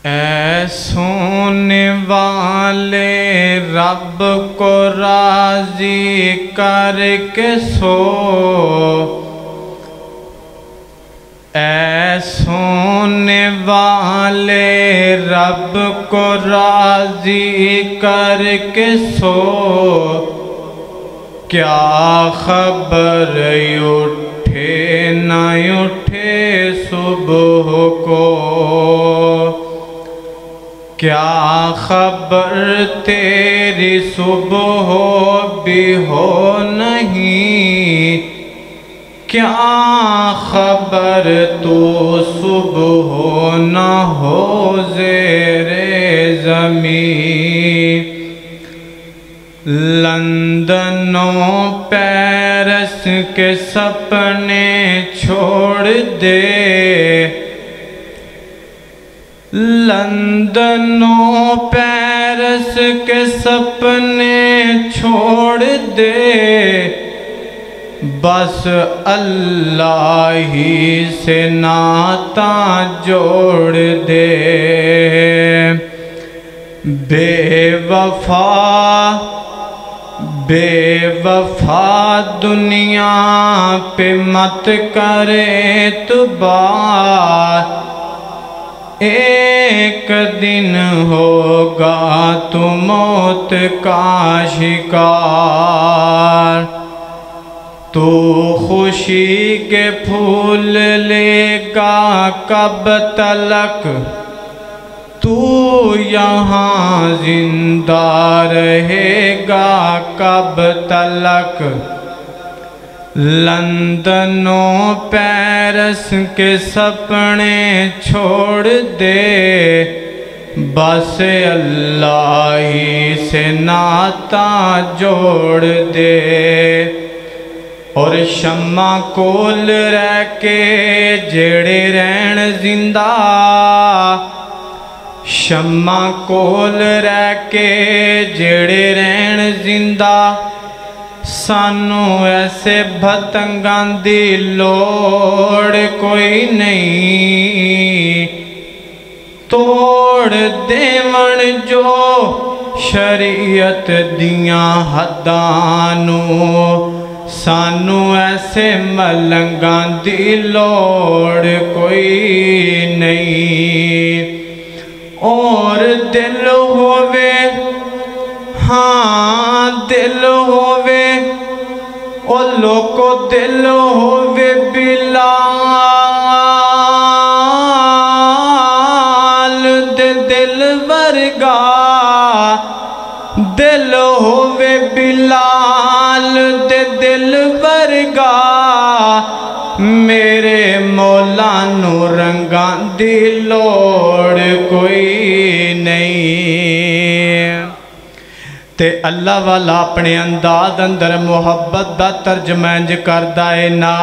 اے سونے والے رب کو راضی کر کے سو، اے سونے والے رب کو راضی کر کے سو، کیا خبر اٹھے نہ اٹھے صبح کو، کیا خبر تیری صبح بھی ہو نہیں، کیا خبر تو صبح نہ ہو زیر زمین۔ لندن و پیرس کے سپنے چھوڑ دے، لندن و پیرس کے سپنے چھوڑ دے، بس اللہ ہی سے ناتا جوڑ دے۔ بے وفا دنیا پہ مت کرے اعتبار، ایک دن ہوگا تو موت کا شکار۔ تو خوشی کے پھول لے گا کب تلک، تو یہاں زندہ رہے گا کب تلک۔ لندن و پیرس کے سپنے چھوڑ دے، بس اللہ ہی سے ناتا جوڑ دے۔ اور شمع کول رہ کے جڑے رہن زندہ، شمع کول رہ کے جڑے رہن زندہ، سانو ایسے بھتنگاں دی لوڑ کوئی نہیں۔ توڑ دیون جو شریعت دیاں حدانو، سانو ایسے ملنگاں دی لوڑ کوئی نہیں۔ اور دل ہووے، ہاں دل ہووے، او لوکو دل ہووے بلال دے دل ورگا، دل ہووے بلال دے دل ورگا، میرے مولا نو رنگاں دی لوڑ کوئی نہیں۔ تے اللہ والا اپنے انداز اندر محبت دا ترجمہ انج کردا ہے نا،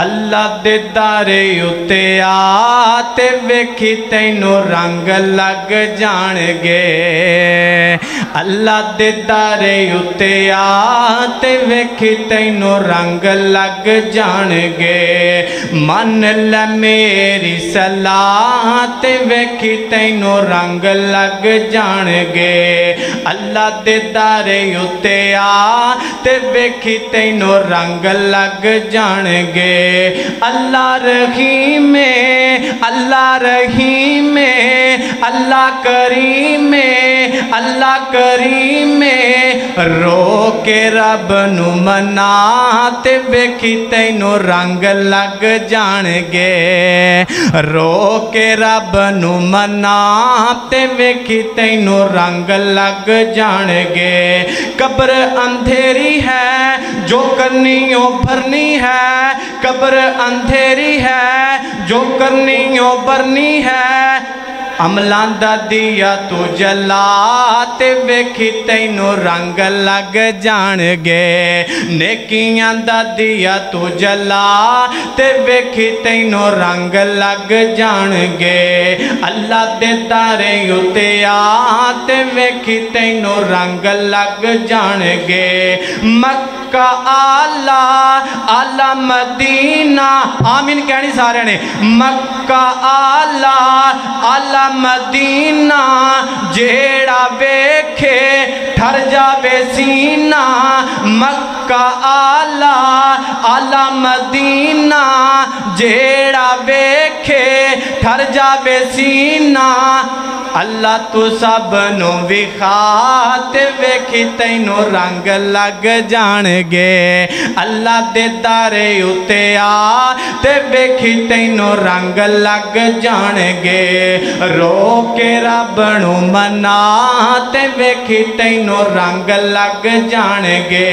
اللہ دے دارے اتے آتے ویکھی تینو رنگ لگ جان گے، اللہ دے دارے اتے آتے ویکھی تینو رنگ لگ جان گے۔ من لے میری صلاح تے ویکھی تینو رنگ لگ جان گے، اللہ دے دارے اتے آتے ویکھی تینو رنگ لگ جان گے۔ اللہ رحیم ہے، اللہ رحیم ہے، اللہ کریم ہے، اللہ کریم ہے، رو کے رب نو مناتے ویکھی تینو رنگ لگ جان گے، رو کے رب نو مناتے ویکھی تینو رنگ لگ جان گے۔ قبر اندھیری ہے جو کرنیوں بھرنی ہے، قبر اندھیری ہے جو کرنیوں بھرنی ہے، عملاں دا دیا تو جلا تے ویکھی تینو رنگ لگ جان گے، نیکیاں دا دیا تو جلا تے ویکھی تینو رنگ لگ جان گے، اللہ دے دارے اتے آتے ویکھی تینو رنگ لگ جان گے۔ مکہ آلہ آلہ مدینہ آمین کہنی سارے نے مکہ آلہ آلہ مدینہ جیڑا ویکھے ٹھر جاوے سینہ مکہ آلہ آلہ مدینہ جیڑا ویکھے ٹھر جاوے سینہ اللہ تو سب نو وکھا تے ویکھی تینوں رنگ لگ جان گے اللہ دے دارے اتے آ تے ویکھی تینوں رنگ لگ جان گے رو کے رب نو منا تے ویکھی تینوں رنگ لگ جان گے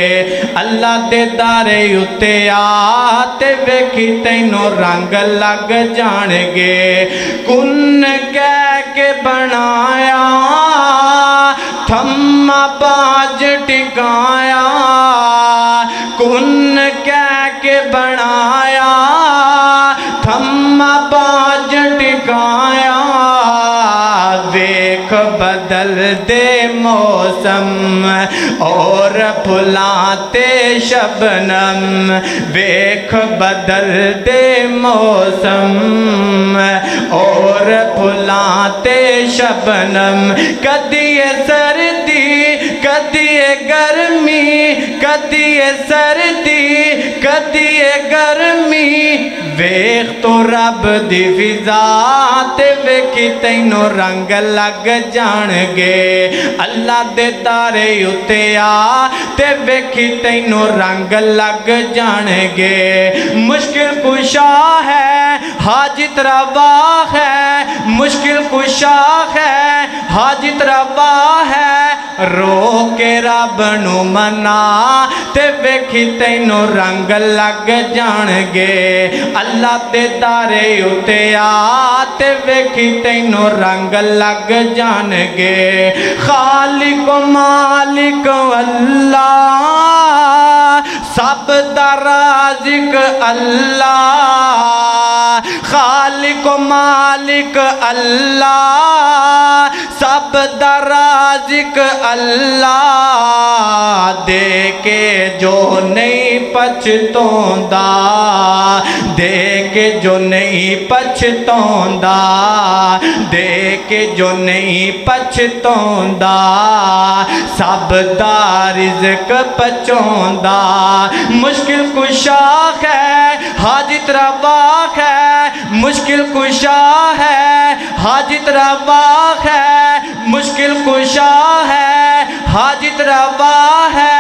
اللہ دے دارے اتے آ تے ویکھی تینوں رنگ لگ جان گے کن کہہ کے بنایا تھما باج ٹکایا کن کہہ کے بنایا تھما باج ٹکایا ویکھ بدل دے موسم اور پھلاتے شبنم ویکھ بدل دے موسم اور پھلاتے شبنم کدی سردی کدی گرمی کدی سردی کدی گرمی ویکھ تو رب دی فضا تے ویکھی تینوں رنگ لگ جان گے اللہ دے دارے اتے آ تے ویکھی تینوں رنگ لگ جان گے مشکل کشا ہے حاجت روا ہے مشکل کشا ہے حاجت روا ہے رو کے رب نو منا تے ویکھی تینوں رنگ لگ جان گے اللہ دے دارے اتے آ تے ویکھی تینوں رنگ لگ جان گے خالق و مالک اللہ سب دا رازق اللہ خالق و مالک اللہ سب دا رازق اللہ دے کے جو نہیں پچھتوندا دے کے جو نہیں پچھتوندا دے کے جو نہیں پچھتوندا سب دا رزق پچھوندا مشکل کشا ہے حاجت روا ہے مشکل کشا ہے حاجت روا ہے مشکل کشا ہے حاجت روا ہے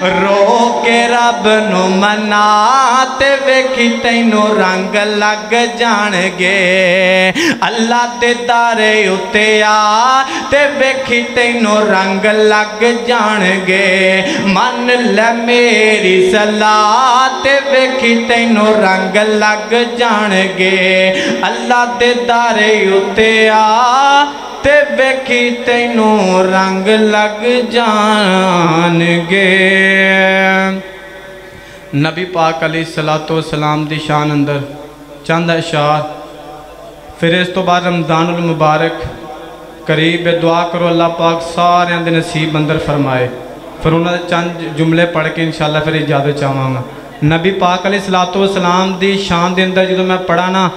رو کے رب نو منا تے ویکھی تینوں رنگ لگ جان گے اللہ دے دارے اتے آ تے ویکھی تینوں رنگ لگ جان گے من لے میری صلاح تے ویکھی تینوں رنگ لگ جان گے اللہ دے دارے اتے آ تے ویکھی تینوں رنگ لگ جان گے نبی پاک علیہ السلام دی شان اندر چند اشعار پھر اس تو بعد رمضان المبارک قریب دعا کرو اللہ پاک سارے اندر نصیب اندر فرمائے پھر انہوں نے چند جملے پڑھ کے انشاءاللہ پھر اجازت چاہوں گا نبی پاک علیہ السلام دی شان دے اندر جدو میں پڑھا نا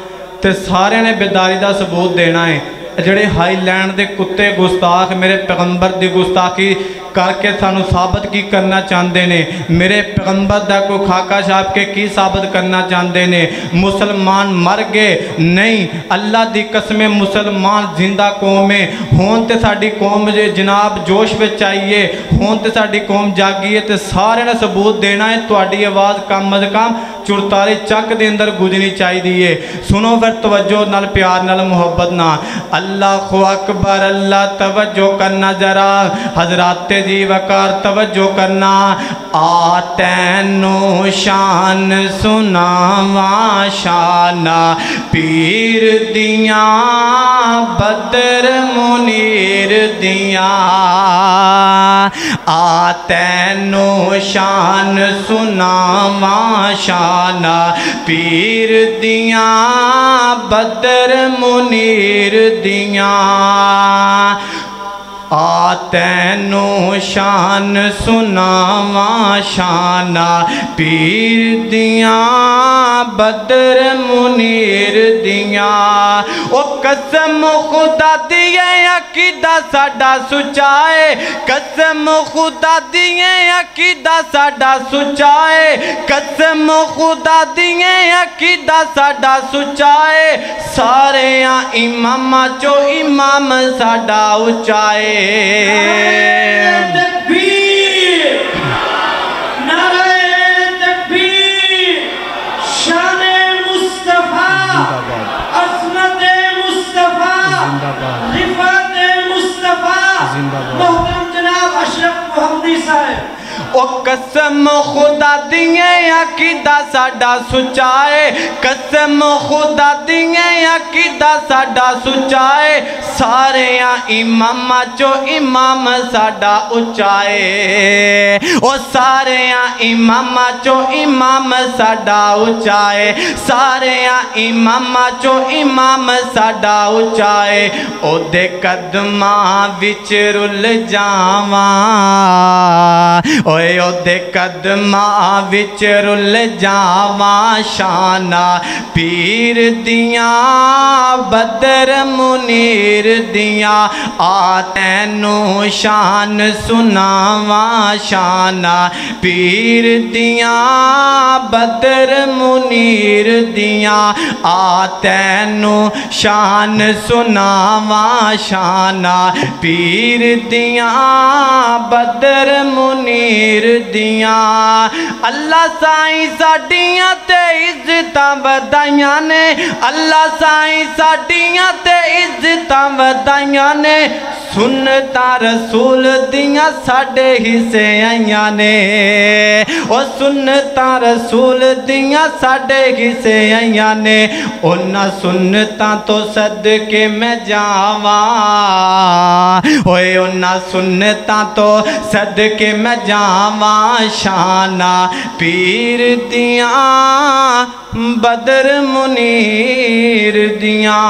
تے سارے نے بیداری دا ثبوت دینا ہے جڑے ہائی لینڈ دے کتے گستاخ میرے پیغمبر دی گستاخی کر کے سانو ثابت کی کرنا چاہتے نے میرے پیغمبر دا کو خاکہ چھاپ کے کی ثابت کرنا چاہتے نے مسلمان مر گئے نہیں اللہ دی قسم مسلمان زندہ قوم ہے ہون تے ساڑی قوم جناب جوش پہ چاہیے ہون تے ساڑی قوم جاگیے تے سارے نے ثبوت دینا ہے تواڈی آواز کم از کم 44 چک دے اندر گجنی چاہی دیئے سنو پھر توجہ نال پیار نال محبت نہ اللہ اکبر اللہ توجہ کرنا ذرا حضرات جی وقار توجہ کرنا آتینو شان سناواں شانہ پیر دیاں بدر منیر دیاں آتینو شان سناواں شانہ پیر دیاں بدر منیر دیاں آ تینوں شان سناواں شانہ پیر دیاں بدر منیر دیاں او قسم خدا دیئے عقیدہ ساڈا سچائے قسم خدا دیئے عقیدہ ساڈا سچائے قسم خدا دیئے عقیدہ ساڈا سچائے سارے امام جو امام ساڈا اچائے تکبیر نعرہ تکبیر شان مصطفیٰ عظمت مصطفیٰ رفعت مصطفیٰ محترم جناب اشرف محمدی صاحب او قسم خدا دیئے عقیدہ ساڈا سچائے قسم خدا دیئے عقیدہ ساڈا سچائے سارے امام جو امام ساڈا اچائے او سارے امام جو امام ساڈا اچائے سارے امام جو امام ساڈا اچائے او دے قدماں وچ رل جاواں اوے او دے قدماں وچ رل جاواں شانہ پیر دیاں بدر منیر دیاں آ تینوں شان سناواں شانہ پیر دیاں بدر منیر دیاں آ تینوں شان سناواں شانہ پیر دیاں بدر منیر دیاں اللہ سائیں ساڈیاں تے عزتاں ودائیاں نے اللہ سائیں ساڈیاں تے عزتاں ودائیاں نے سنتاں رسول دیاں ساڈے حصے آئیاں نے او سنتاں رسول دیاں ساڈے حصے آئیاں نے انہاں سنتاں تو صدقے میں جاواں اوے انہاں سنتاں تو صدقے میں جاواں شانہ پیر دیاں بدر منیر دیاں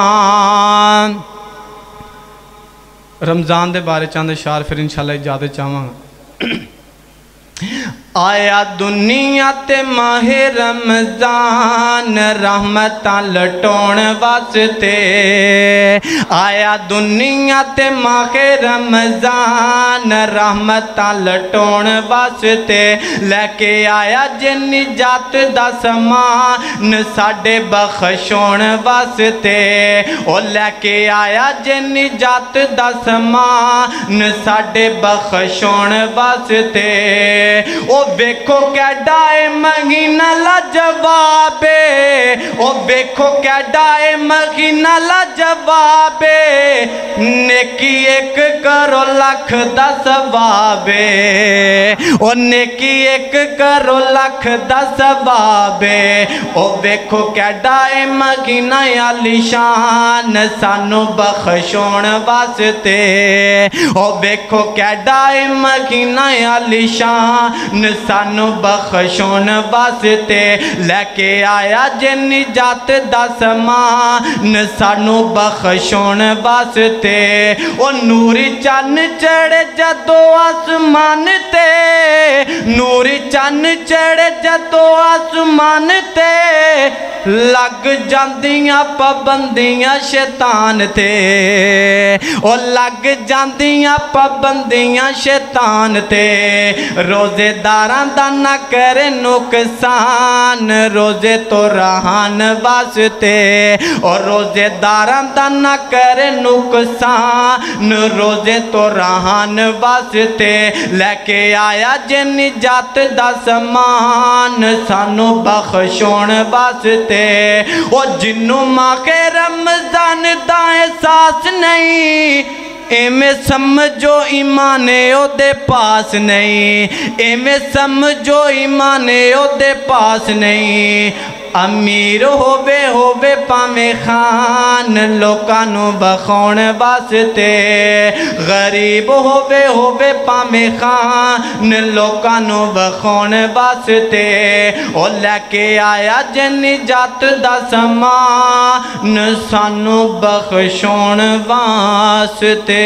رمضان دے بارے چاند اشعار پھر انشاءاللہ اجازت چاہواں آیا دنیا تے ماہ رمضان رحمتاں لٹون واسطے آیا دنیا تے ماہ رمضان رحمتاں لٹون واسطے لے کے آیا جے نجات دا سامان ساڈے بخشون واسطے او لے کے آیا جے نجات دا سامان ساڈے بخشون واسطے او ویکھو کیڈا مہینہ لاجواب او ویکھو کیڈا مہینہ لاجواب نیکی ایک کرو لکھ دا ثواب او نیکی ایک کرو لکھ دا ثواب او ویکھو کیڈا مہینہ عالی شان سانو بخشون واسطے او ویکھو کیڈا مہینہ عالی شان سانو بخشون واسطے لے کے آیا جے نجات دا سامان سانو بخشون واسطے او نوری چن چڑھے جدو آسمان تے نوری چن چڑھے جدو آسمان تے لگ جاندیاں پابندیاں شیطان تے او لگ جاندیاں پابندیاں شیطان تے روزے داراں دا نہ کرے نقصان روزے تو رہان واسطے اور روزے داراں دا نہ کرے نقصان روزے تو رہان واسطے لے کے آیا جے نجات دا سامان سانو بخشون واسطے او جنوں ماہ رمضان دا احساس نہیں ایمیں سمجھو ایمان او دے پاس نہیں ایمیں سمجھو ایمان او دے پاس نہیں امیر ہووے پامے خان لوکانو بخون واسطے غریب ہووے پامے خان لوکانو بخون واسطے او لے کے آیا جے نجات دا سامان سانو بخشون واسطے